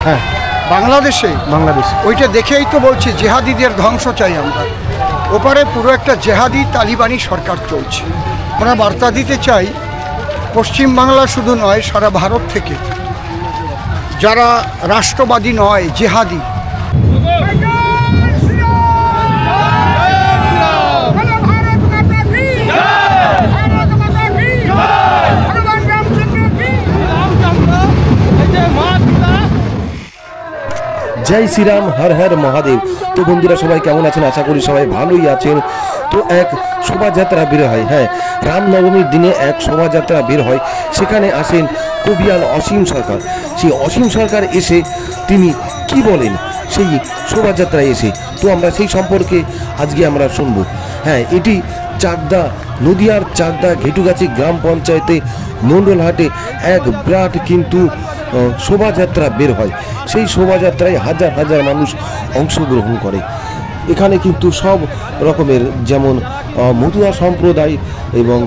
হ্যাঁ বাংলাদেশে ওইটা দেখেই তো বলছি জেহাদিদের ধ্বংস চাই আমরা। ওপারে পুরো একটা জেহাদি তালিবানি সরকার চলছে। আমরা বার্তা দিতে চাই পশ্চিমবাংলা শুধু নয়, সারা ভারত থেকে যারা রাষ্ট্রবাদী নয়, জেহাদি, জয় শ্রীরাম, হর হর মহাদেব। তো বন্ধুরা সবাই কেমন আছেন? আশা করি সবাই ভালোই আছেন। তো এক শোভাযাত্রা বের হয়, হ্যাঁ রামনবমীর দিনে এক শোভাযাত্রা বের হয়। সেখানে আসেন কবিয়াল অসীম সরকার। সেই অসীম সরকার এসে তিনি কি বলেন সেই শোভাযাত্রায় এসে, তো আমরা সেই সম্পর্কে আজকে আমরা শুনবো। হ্যাঁ, এটি চাকদা, নদিয়ার চাকদা ঘেটুগাছি গ্রাম পঞ্চায়েতে মণ্ডলহাটে এক বিরাট কিন্তু শোভাযাত্রা বের হয়। সেই শোভাযাত্রায় হাজার হাজার মানুষ অংশগ্রহণ করে। এখানে কিন্তু সব রকমের, যেমন মতুয়া সম্প্রদায় এবং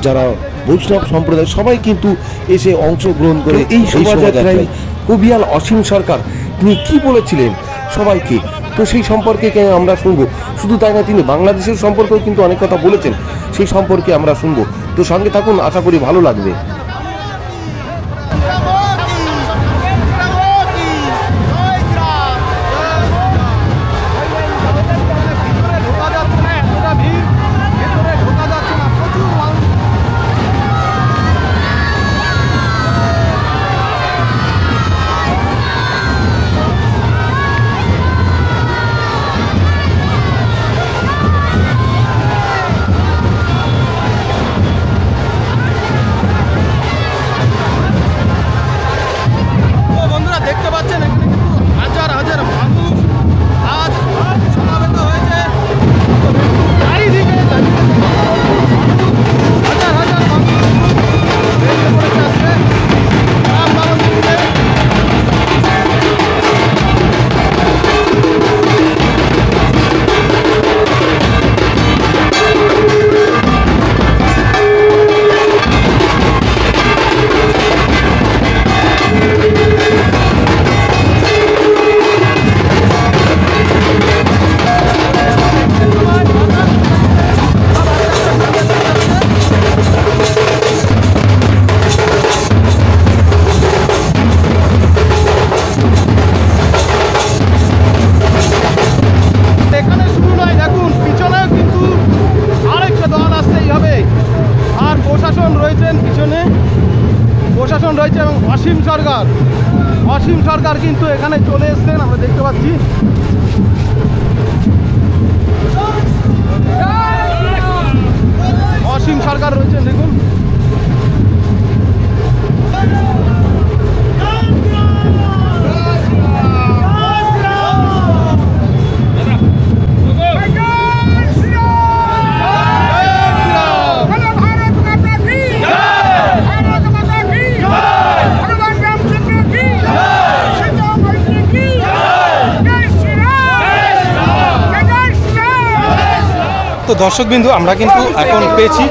যারা বৈষ্ণব সম্প্রদায় সবাই কিন্তু এসে অংশগ্রহণ করে এই শোভাযাত্রায়। কবিয়াল অসীম সরকার তিনি কি বলেছিলেন সবাইকে, তো সেই সম্পর্কে আমরা শুনবো। শুধু তাই না, তিনি বাংলাদেশের সম্পর্কেও কিন্তু অনেক কথা বলেছেন, সেই সম্পর্কে আমরা শুনবো। তো সঙ্গে থাকুন, আশা করি ভালো লাগবে। প্রশাসন রয়েছে এবং অসীম সরকার কিন্তু এখানে চলে এসেছেন, আমরা দেখতে পাচ্ছি। অসীম সরকার রয়েছেন, দেখুন। তো দর্শকবিন্দু, আমরা কিন্তু এখন পেয়েছি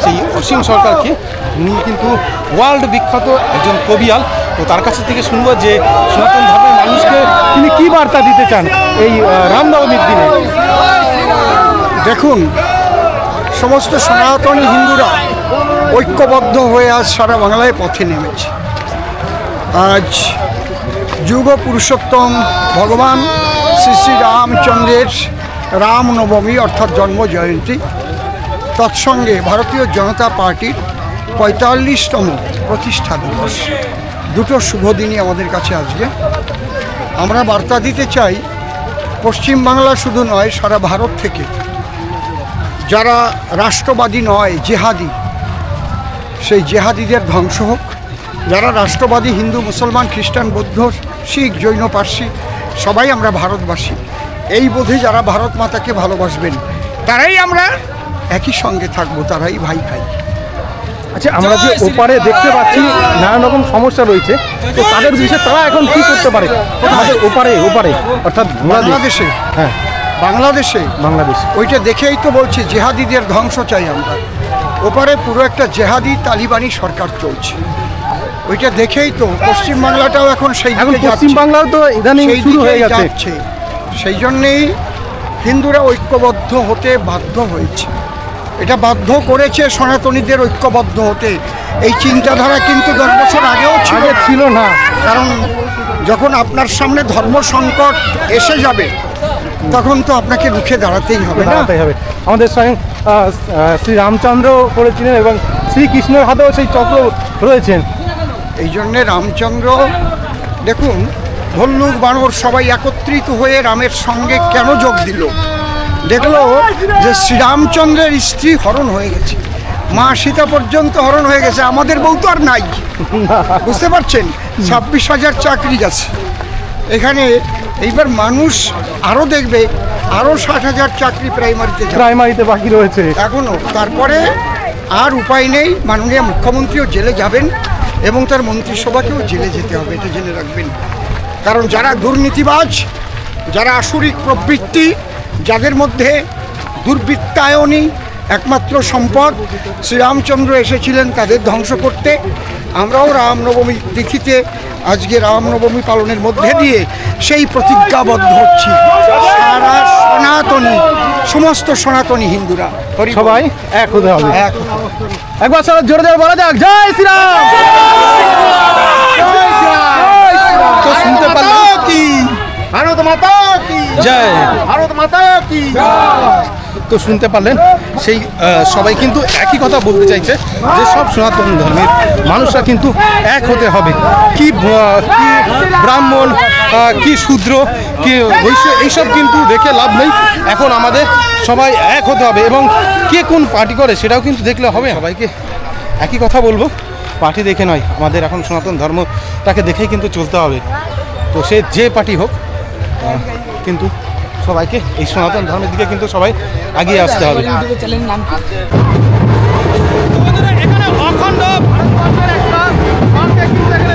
সেই অসীম সরকারকে। উনি কিন্তু ওয়ার্ল্ড বিখ্যাত একজন কবিয়াল। তো তার কাছ থেকে শুনবো যে সনাতন ধর্মের মানুষকে তিনি কী বার্তা দিতে চান এই রামনবমীর দিনে। দেখুন, সমস্ত সনাতনী হিন্দুরা ঐক্যবদ্ধ হয়ে আজ সারা বাংলায় পথে নেমেছে। আজ যুগ পুরুষোত্তম ভগবান শ্রী শ্রী রামচন্দ্রের রামনবমী অর্থাৎ জন্ম জয়ন্তী, তৎসঙ্গে ভারতীয় জনতা পার্টির ৪৫তম প্রতিষ্ঠা দিবস। দুটো শুভ দিনই আমাদের কাছে আজকে। আমরা বার্তা দিতে চাই পশ্চিমবাংলা শুধু নয়, সারা ভারত থেকে যারা রাষ্ট্রবাদী নয়, জেহাদি, সেই জেহাদিদের ধ্বংস হোক। যারা রাষ্ট্রবাদী হিন্দু, মুসলমান, খ্রিস্টান, বৌদ্ধ, শিখ, জৈন, পার্সি সবাই আমরা ভারতবাসী। এই বোধে যারা ভারত মাতাকে ভালোবাসবেন তারাই আমরা একই সঙ্গে থাকবো, তারাই ভাই ভাই। আচ্ছা, আমরা যে ওপারে দেখতে পাচ্ছি নানান রকম সমস্যা রয়েছে, তো তাদের বিষয়ে তারা এখন কি করতে পারে? আমাদের ওপারে অর্থাৎ বাংলাদেশে, হ্যাঁ বাংলাদেশে ওইটা দেখেই তো বলছি জেহাদিদের ধ্বংস চাই আমরা। ওপারে পুরো একটা জেহাদি তালিবানি সরকার চলছে। ওইটা দেখেই তো পশ্চিমবাংলাটাও এখন সেই এখন দিকে যাচ্ছে। পশ্চিমবাংলাও তো ইদানিং সেই শুরু হয়ে দিকেই গেছে। যাচ্ছে। সেই জন্যেই হিন্দুরা ঐক্যবদ্ধ হতে বাধ্য হয়েছে, এটা বাধ্য করেছে সনাতনীদের ঐক্যবদ্ধ হতে। এই চিন্তাধারা কিন্তু 10 বছর আগেও আগে ছিল না। কারণ যখন আপনার সামনে ধর্ম সংকট এসে যাবে তখন তো আপনাকে রুখে দাঁড়াতেই হবে না। দাঁড়াতেই হবে। আমাদের স্বয়ং শ্রী রামচন্দ্র করেছিলেন এবং শ্রীকৃষ্ণের হাতেও সেই চক্র রয়েছেন। এই জন্যে রামচন্দ্র দেখুন, ভল্লুক বানর সবাই একত্রিত হয়ে রামের সঙ্গে কেন যোগ দিল? দেখলো যে শ্রীরামচন্দ্রের স্ত্রী হরণ হয়ে গেছে, মা সীতা পর্যন্ত হরণ হয়ে গেছে, আমাদের বউ তো আর নাই। বুঝতে পারছেন? 26,000 চাকরি গেছে এখানে। এইবার মানুষ আরও দেখবে, আরও 60,000 চাকরি প্রাইমারিতে বাকি রয়েছে এখনও। তারপরে আর উপায় নেই, মাননীয় মুখ্যমন্ত্রীও জেলে যাবেন এবং তার মন্ত্রিসভাকেও জেলে যেতে হবে, এটা জেনে রাখবেন। কারণ যারা দুর্নীতিবাজ, যারা আসুরিক প্রবৃত্তি, যাদের মধ্যে দুর্বৃত্তায়নই একমাত্র সম্পদ, শ্রীরামচন্দ্র এসেছিলেন তাদের ধ্বংস করতে। আমরাও রামনবমী তিথিতে আজকে রামনবমী পালনের মধ্যে দিয়ে সেই প্রতিজ্ঞাবদ্ধ হচ্ছি। সারা সনাতনী, সমস্ত সনাতনী হিন্দুরা সবাই এক হতে হবে। এক। একবার সবাই জোরে জোরে বলা যাক, জয় শ্রীরাম। তো শুনতে পারলাম ভারত মাতা কি জয়। ভারত মাতা কি। তো শুনতে পারলেন সেই সবাই কিন্তু একই কথা বলতে চাইছে যে সব সনাতন ধর্মের মানুষরা কিন্তু এক হতে হবে। কি ব্রাহ্মণ, কি শূদ্র, কি বৈশ্য, এইসব কিন্তু দেখে লাভ নেই। এখন আমাদের সবাই এক হতে হবে এবং কে কোন পার্টি করে সেটাও কিন্তু দেখলে হবে। সবাইকে একই কথা বলবো, পার্টি দেখে নয়, আমাদের এখন সনাতন ধর্মটাকে দেখেই কিন্তু চলতে হবে। তো সে যে পার্টি হোক, কিন্তু সবাইকে এই সনাতন ধর্মের দিকে কিন্তু সবাই এগিয়ে আসতে হবে। এখানে অখণ্ড ভারতবর্ষের একটা